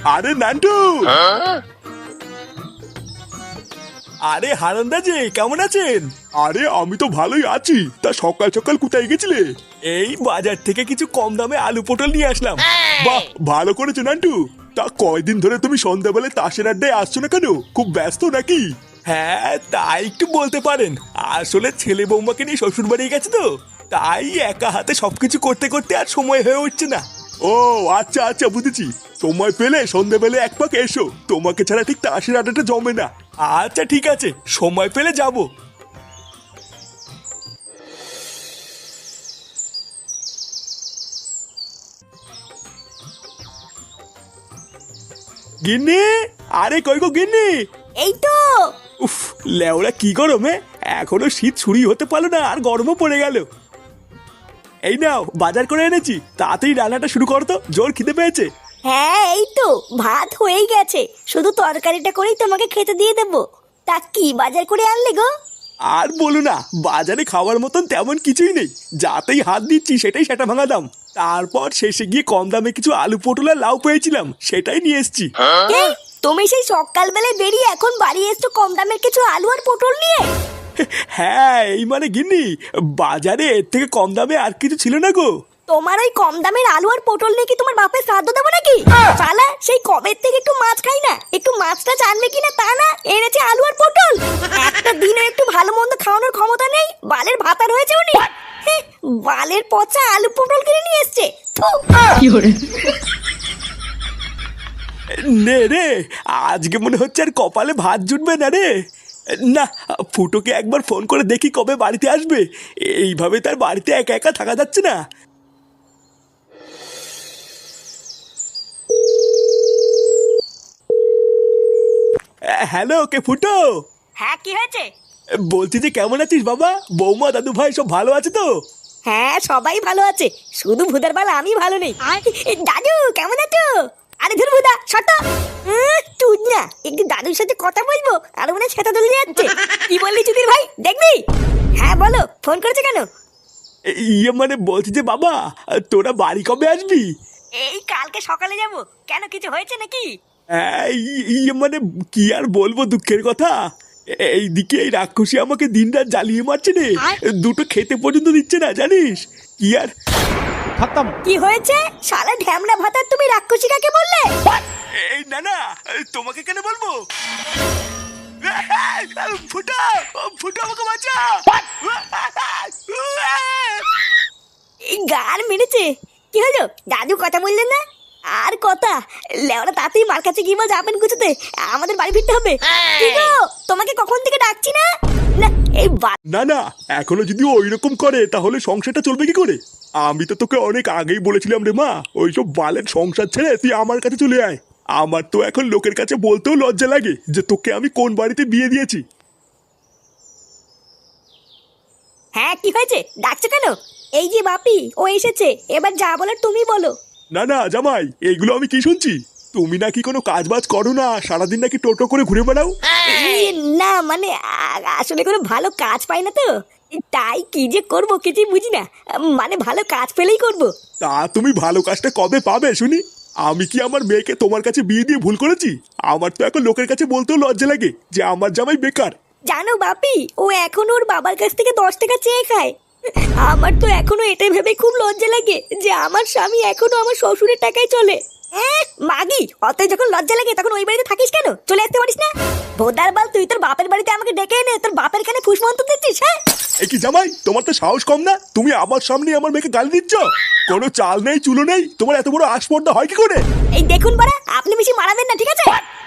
আরে নান্টু, আরে হারান্দা যে কেমন আছেন? আরে আমি তো ভালোই আছি। তা সকাল সকাল কোথায় গেছিলে? এই বাজার থেকে কিছু কম দামে আলু পটল নিয়ে আসলাম। বাহ, ভালো করেছো নান্টু। তা কয়দিন ধরে তুমি সন্ধ্যাবেলায় তাসের আড্ডায় আসছো না কেন? খুব ব্যস্ত নাকি? হ্যাঁ, তাই একটু বলতে পারেন। আসলে ছেলে বৌমাকে নিয়ে শ্বশুর বাড়ি গেছে তো, তাই একা হাতে সবকিছু করতে করতে আর সময় হয়ে উঠছে না। ও আচ্ছা আচ্ছা, বুঝেছি। সময় পেলে সন্ধ্যাবেলা এক পাক এসো, তোমাকে ছাড়া ঠিক তাসের আড্ডাটা জমে না। আচ্ছা ঠিক আছে, সময় পেলে যাব। গিন্নি, আরে কই গো গিন্নি? এই তো। উফ, লেওরা কি গরমে, এখনো শীত ছুরি হতে পারলো না আর গরমও পড়ে গেল। এই নাও বাজার করে এনেছি, তাড়াতাড়ি রান্নাটা শুরু করো তো, জোর খিদে পেয়েছে। হ্যাঁ এই তো, ভাত হয়েই গেছে, শুধু তরকারিটা করেই তোমাকে খেতে দিয়ে দেবো। তা কি বাজার করে আনলে গো? আর বলো না, বাজারে খাওয়ার মতন তেমন কিছুই নেই। যাতেই হাত দিচ্ছি সেটাই সেটা ভাঙা দাম। তারপর শেষে গিয়ে কম দামে কিছু আলু পটল আর লাউ পেয়েছিলাম, সেটাই নিয়ে এসেছি। এই, তুমি সেই সকালবেলায় বেরিয়ে এখন বাড়ি এসছো কম দামের কিছু আলু আর পটল নিয়ে? হ্যাঁ, এই মানে গিন্নি, বাজারে এর থেকে কম দামে আর কিছু ছিল না গো। তোমার ওই কম দামের আলু আর পটল নিয়ে কি তোমার বাপের শ্রাদ্ধ দেবো নাকি? শালা, সেই কবের থেকে একটু মাছ খাই না, একটু মাছটা জানবে কিনা তা না, এনেছে আলু আর পটল। একটা দিনে একটু ভালো মন্দ খাওয়ানোর ক্ষমতা নেই, বালের ভাতা রয়েছে উনি। বালের পচা আলু পটল কিনে নিয়ে এসছে। নে রে, আজকে মনে হচ্ছে আর কপালে ভাত জুটবে না রে। না, ফুটোকে একবার ফোন করে দেখি কবে বাড়িতে আসবে। এইভাবে তার বাড়িতে একা একা থাকা যাচ্ছে না। হ্যালো, কে ফুটো? হ্যাঁ, কি হয়েছে? বলছি যে কেমন আছিস বাবা? বৌমা দাদু ভাই সব ভালো আছে তো? হ্যাঁ, সবাই ভালো আছে, শুধু ভুদার বাল আমি ভালো নেই। দাদু কেমন আছো? আরে ধর ভুদা, শট। তুই না একটু দাদুর সাথে কথা বলবো, আর মনে সেটা দলে যাচ্ছে। কি বললি চুদির ভাই, দেখবি? হ্যাঁ বলো, ফোন করেছে কেন? ইয়ে মানে বলছি যে বাবা, তোরা বাড়ি কবে আসবি? এই কালকে সকালে যাব। কেন, কিছু হয়েছে নাকি? ইয়ে মানে কি আর বলবো, দুঃখের কথা। এইদিকে এই রাক্ষসী আমাকে দিনরাত জ্বালিয়ে মারছে রে। দুটো খেতে পর্যন্ত দিচ্ছে না, জানিস? কি আর খতম। কি হয়েছে? শালা ঢ্যামড়া ভাতার তুমি রাক্ষসী কাকে বললে? এই না না, তোমাকে কেন বলবো? ফুটা, ফুটা আমাকে বাঁচা। এই গাল মেরেছে। কি হলো, দাদু কথা বললেন না? আর কথা, লেওরা তাতেই মার কাছে গিয়ে যাবেন গুছোতে, আমাদের বাড়ি ফিরতে হবে। কি গো, তোমাকে কখন থেকে ডাকছি না? না এই না না, এখনো যদি ওই রকম করে তাহলে সংসারটা চলবে কি করে? আমি তো তোকে অনেক আগেই বলেছিলাম রে মা, ওইসব বালের সংসার ছেড়ে তুই আমার কাছে চলে আয়। আমার তো এখন লোকের কাছে বলতেও লজ্জা লাগে যে তোকে আমি কোন বাড়িতে বিয়ে দিয়েছি। হ্যাঁ, কি হয়েছে, ডাকছো কেন? এই যে বাপি, ও এসেছে, এবার যা বলার তুমি বলো। না না জামাই, এগুলো আমি কি শুনছি? তুমি নাকি কোনো কাজ বাজ করো না, সারাদিন নাকি টোটো করে ঘুরে বেড়াও। না মানে আসলে কোনো ভালো কাজ পাই না তো, তাই কি যে করবো কিছুই বুঝি না। মানে ভালো কাজ পেলেই করবো। তা তুমি ভালো কাজটা কবে পাবে শুনি? আমি কি আমার মেয়েকে তোমার কাছে বিয়ে দিয়ে ভুল করেছি? আমার তো এখন লোকের কাছে বলতেও লজ্জা লাগে যে আমার জামাই বেকার। জানো বাপি, ও এখন ওর বাবার কাছ থেকে 10 টাকা চেয়ে খায়। আমার তো এখনো এটা ভেবে খুব লজ্জা লাগে যে আমার স্বামী এখনো আমার শ্বশুরের টাকায় চলে। মাগি, অতই যখন লজ্জা লাগে তখন ওই বাড়িতে থাকিস কেন? চলে আসতে পারিস না? ভোদার বাল, তুই তোর বাপের বাড়িতে আমাকে ডেকে এনে তোর বাপের কানে ফুসমন্ত দিচ্ছিস? হ্যাঁ, এ কি জামাই, তোমার তো সাহস কম না? তুমি আমার সামনে আমার মেয়েকে গালি দিচ্ছ? কোনো চাল নেই চুলো নেই, তোমার এত বড় আসপর্দা হয় কি করে? এই দেখুন বাড়া, আপনি বেশি মারাবেন না, ঠিক আছে?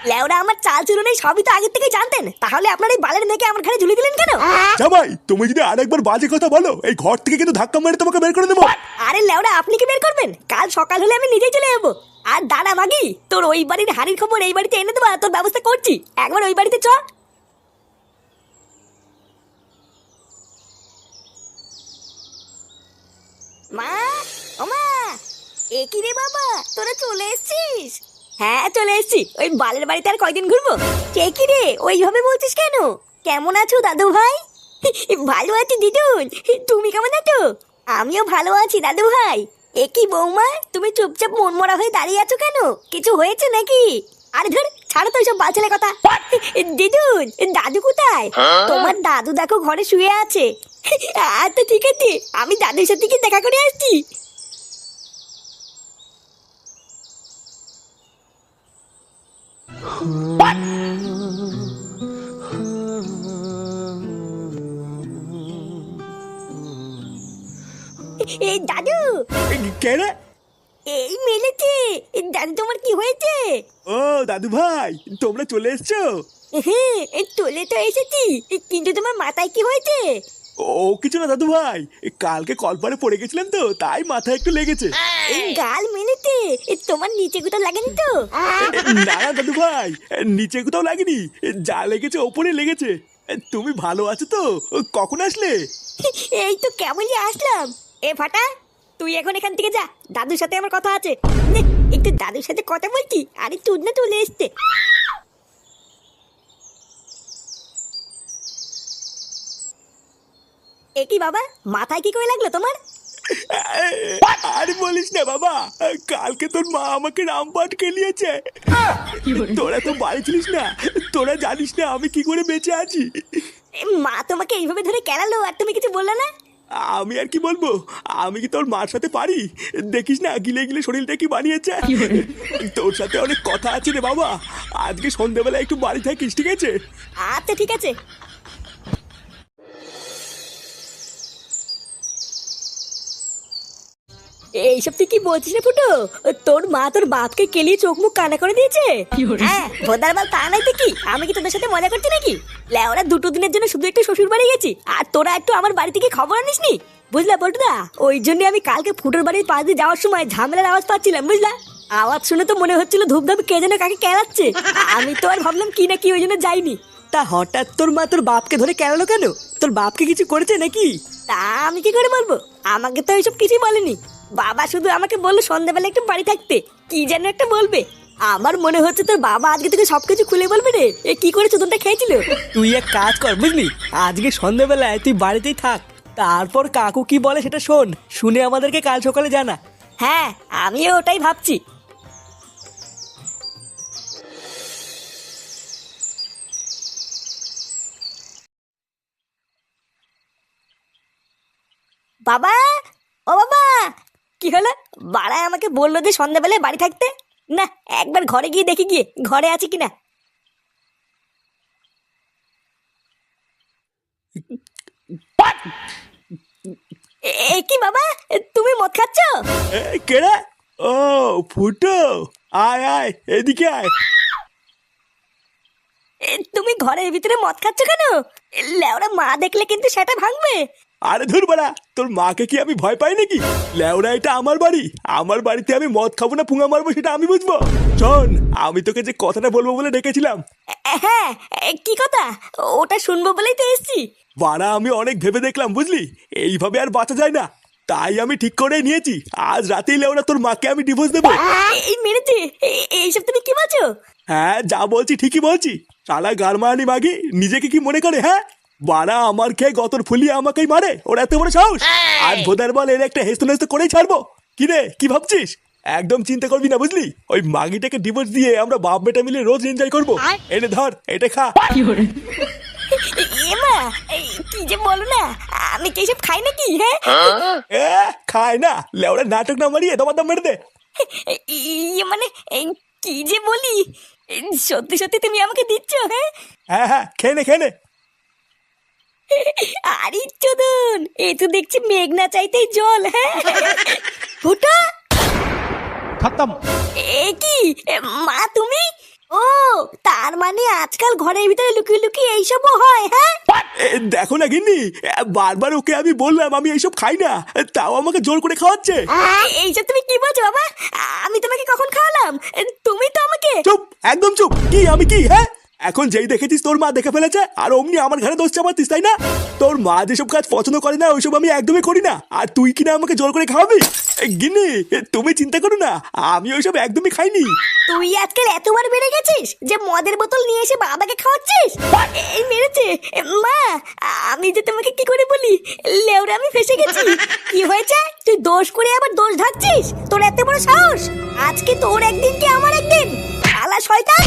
লেওরা আমার চাল চুলো নেই সবই তো আগের থেকেই জানতেন, তাহলে আপনার এই বালের মেয়েকে আমার ঘরে ঝুলিয়ে দিলেন কেন? জামাই, তুমি যদি আরেকবার বাজে কথা বলো, এই ঘর থেকে কিন্তু ধাক্কা মেরে তোমাকে বের করে দেবো। আরে লেওরা, আপনি কি বের করবেন? কাল সকাল হলে আমি নিজেই চলে যাবো। আর দাঁড়া মাগি, তোর ওই বাড়ির হাড়ির খবর এই বাড়িতে এনে দেবো, তোর ব্যবস্থা করছি। একবার ওই বাড়িতে চ। মা, ও মা, এ কি রে বাবা, তোরা চলে এসেছিস? হ্যাঁ চলে এসেছি, ওই বালের বাড়িতে আর কয়দিন ঘুরবো। কে কি রে ওইভাবে বলছিস কেন? কেমন আছো দাদু ভাই? ভালো আছি দিদুন, তুমি কেমন আছো? আমিও ভালো আছি দাদু ভাই। একই বৌমা, তুমি চুপচাপ মনমরা হয়ে দাঁড়িয়ে আছো কেন? কিছু হয়েছে নাকি? আরে ধর, ছাড়ো তো ওইসব বালছেলে কথা। দিদুন, দাদু কোথায়? তোমার দাদু দেখো ঘরে শুয়ে আছে। আচ্ছা ঠিক আছে, আমি দাদুর সাথে কি দেখা করে আসছি। এই দাদু, কেন? এই মেলেছে। দাদু তোমার কি হয়েছে? ও দাদু ভাই, তোমরা চলে এসছো? হ্যাঁ, এই চলে তো এসেছি, কিন্তু তোমার মাথায় কি হয়েছে? ও কিছু না দাদু ভাই, কালকে কলপারে পড়ে গেছিলাম তো, তাই মাথায় একটু লেগেছে। এই গাল মেলেছে, তোমার নিচে কোথাও লাগেনি তো? না না দাদু ভাই, নিচে কোথাও লাগেনি, যা লেগেছে ওপরে লেগেছে। তুমি ভালো আছো তো? কখন আসলে? এই তো কেমনই আসলাম। এ ফাটা, তুই এখন এখান থেকে যা, দাদুর সাথে আমার কথা আছে। নে, একটু দাদুর সাথে কথা বলছি, আরে তুই না চলে এসছে। এ কি বাবা, মাথায় কি করে লাগলো তোমার? আর বলিস না বাবা, কালকে তোর মা আমাকে রামপাট খেলিয়েছে। তোরা তো বাড়ি ছিলিস না, তোরা জানিস না আমি কি করে বেঁচে আছি। মা তোমাকে এইভাবে ধরে কেলালো আর তুমি কিছু বললে না? আমি আর কি বলবো, আমি কি তোর মার সাথে পারি? দেখিস না গিলে গিলে শরীরটা কি বানিয়েছে। তোর সাথে অনেক কথা আছে রে বাবা, আজকে সন্ধ্যেবেলা একটু বাড়ি থাকিস, ঠিক আছে? আচ্ছা ঠিক আছে। এইসব তুই কি বলছিস রে ফুটো? তোর মা তোর বাপকে কেলিয়ে চোখ মুখ কানা করে দিয়েছে? হ্যাঁ ভোদার বাল, তা নাই তো কি, আমি কি তোদের সাথে মজা করছি নাকি? লেওরা দুটো দিনের জন্য শুধু একটু শ্বশুর বাড়ি গেছি, আর তোরা একটু আমার বাড়ি থেকে খবর আনিসনি, বুঝলা বলটুদা? ওই জন্য আমি কালকে ফুটোর বাড়ির পাশ দিয়ে যাওয়ার সময় ঝামেলার আওয়াজ পাচ্ছিলাম, বুঝলা? আওয়াজ শুনে তো মনে হচ্ছিল ধূপধাপ কে যেন কাকে কেলাচ্ছে। আমি তো আর ভাবলাম কি না কি, ওই জন্য যাইনি। তা হঠাৎ তোর মা তোর বাপকে ধরে কেলালো কেন? তোর বাপকে কিছু করেছে নাকি? তা আমি কি করে বলবো, আমাকে তো এইসব কিছুই বলেনি। বাবা শুধু আমাকে বললো সন্ধ্যাবেলা একটু বাড়ি থাকতে, কি যেন একটা বলবে। আমার মনে হচ্ছে তোর বাবা আজকে থেকে সবকিছু খুলে বলবে রে, এ কি করে চোদনটা খেয়েছিল। তুই এক কাজ কর বুঝলি, আজকে সন্ধ্যাবেলায় তুই বাড়িতেই থাক, তারপর কাকু কি বলে সেটা শোন, শুনে আমাদেরকে কাল সকালে জানা। হ্যাঁ, আমিও ওটাই ভাবছি। বাবা, ও বাবা, কি হলো? বাড়ায় আমাকে বললো যে সন্ধ্যাবেলায় বাড়ি থাকতে। না, একবার ঘরে গিয়ে দেখি গিয়ে ঘরে আছে কিনা। এ কি বাবা, তুমি মদ খাচ্ছ? কেডা? ও ফুটো, আয় আয় এদিকে আয়। তুমি ঘরের ভিতরে মদ খাচ্ছ কেন? লেওরা মা দেখলে কিন্তু সেটা ভাঙবে। আরে ধুর বাড়া, তোর মাকে কি আমি ভয় পাই নাকি? লেওরা এটা আমার বাড়ি, আমার বাড়িতে আমি মদ খাবো না পুঙা মারবো সেটা আমি বুঝবো। শোন, আমি তোকে যে কথাটা বলবো বলে ডেকেছিলাম। হ্যাঁ, কি কথা? ওটা শুনবো বলেই তো এসছি। বাড়া আমি অনেক ভেবে দেখলাম বুঝলি, এইভাবে আর বাঁচা যায় না, তাই আমি ঠিক করে নিয়েছি আজ রাতেই লেওরা তোর মাকে আমি ডিভোর্স দেবো। এই মেরেছে, এইসব তুমি কি বলছো? হ্যাঁ যা বলছি ঠিকই বলছি। শালা গারমানি মাগি নিজেকে কি মনে করে? হ্যাঁ বাড়া আমার খেয়ে গতর ফুলিয়ে আমাকেই মারে, ওর এত বড় সাহস। আর ভোদার বল এর একটা হেস্ত নেস্ত করেই ছাড়বো। কি রে, কি ভাবছিস? একদম চিন্তা করবি না বুঝলি, ওই মাগিটাকে ডিভোর্স দিয়ে আমরা বাপ বেটা মিলে রোজ এনজয় করবো। এনে ধর, এটা খা। এমা, কি যে বলো না, আমি কি এসব খাই নাকি? হ্যাঁ, খায় না, লেওরা নাটক না মারিয়ে তোমার দাম মেরে দে। মানে কি যে বলি, সত্যি সত্যি তুমি আমাকে দিচ্ছ? হ্যাঁ হ্যাঁ হ্যাঁ, খেয়ে নে খেয়ে নে। আরে চোদন, এ তো দেখছি মেঘ না চাইতেই জল। হ্যাঁ ফুটা খতম। এ কি, মা তুমি? ও, তার মানে আজকাল ঘরের ভিতরে লুকিয়ে লুকিয়ে এইসবও হয়? হ্যাঁ দেখো না গিন্নি, বারবার ওকে আমি বললাম আমি এইসব খাই না, তাও আমাকে জোর করে খাওয়াচ্ছে। এইসব তুমি কি বলছো বাবা? আমি তোমাকে কখন খাওয়ালাম? তুমি তো আমাকে। চুপ, একদম চুপ। কি আমি কি? হ্যাঁ এখন যেই দেখেছিস তোর মা দেখে ফেলেছে আর অমনি আমার ঘরে দোষ চাপাতিস, তাই না? তোর মা যেসব কাজ পছন্দ করে না ওইসব আমি একদমই করি না, আর তুই কিনা আমাকে জোর করে খাওয়াবি? গিন্নি তুমি চিন্তা করো না, আমি ওইসব একদমই খাইনি। তুই আজকাল এতবার বেড়ে গেছিস যে মদের বোতল নিয়ে এসে বাবাকে খাওয়াচ্ছিস। এই মেরেছে। মা, আমি যে তোমাকে কি করে বলি, লেওরা আমি ফেসে গেছি। কি হয়েছে, তুই দোষ করে আবার দোষ ঢাকছিস? তোর এত বড় সাহস! আজকে তোর একদিন কি আমার একদিন, শালা শয়তান।